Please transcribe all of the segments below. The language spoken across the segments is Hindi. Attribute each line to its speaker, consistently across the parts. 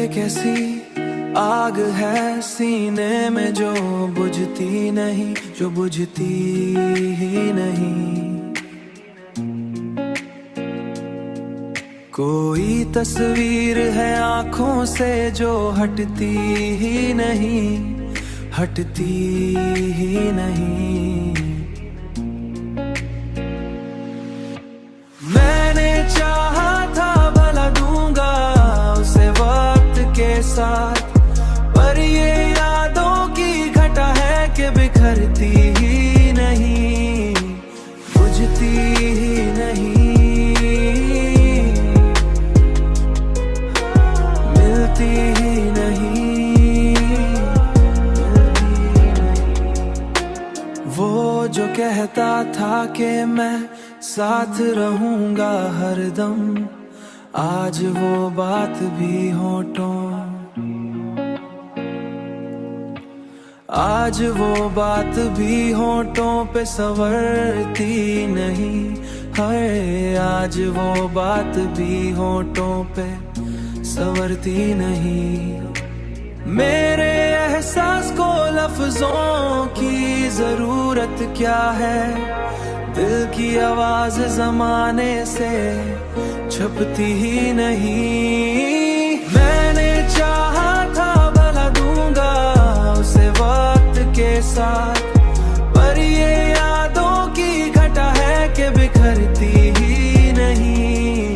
Speaker 1: एक ऐसी आग है सीने में जो बुझती नहीं, जो बुझती ही नहीं। कोई तस्वीर है आंखों से जो हटती ही नहीं, हटती ही नहीं। मैंने चाहा था भला दूंगा उसे वक्त के साथ, पर ये यादों की घटा है कि बिखरती ही नहीं, बुझती ही नहीं, मिलती ही नहीं, वो जो कहता था कि मैं साथ रहूंगा हरदम, आज वो बात भी होठों, आज वो बात भी होठों पे संवरती नहीं है, आज वो बात भी होठों पे संवरती नहीं। मेरे एहसास को लफ्जों की जरूरत क्या है, दिल की आवाज जमाने से छुपती ही नहीं। मैंने चाहा था भला दूंगा उसे वक्त के साथ, पर ये यादों की घटा है कि बिखरती ही नहीं,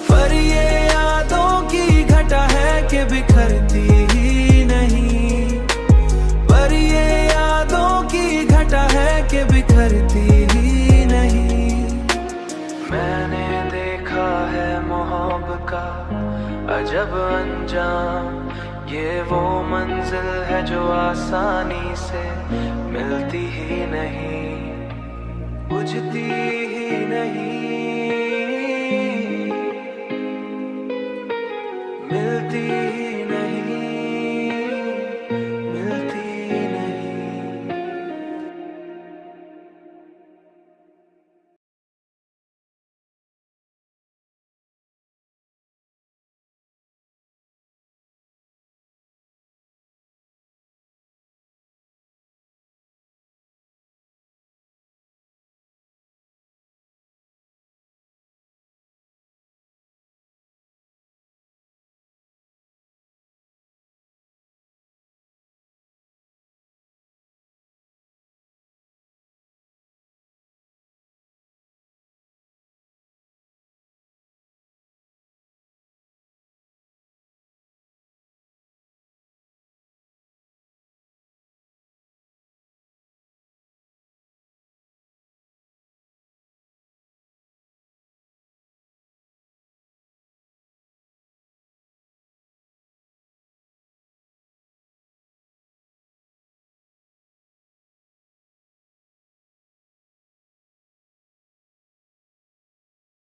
Speaker 1: पर ये यादों की घटा है कि बिखरती ही नहीं, पर ये यादों की घटा है कि बिखरती ही नहीं। मैंने देखा है मोहब्बत का अजब अंजाम, ये वो मंजिल है जो आसानी से मिलती ही नहीं, बुझती ही नहीं, मिलती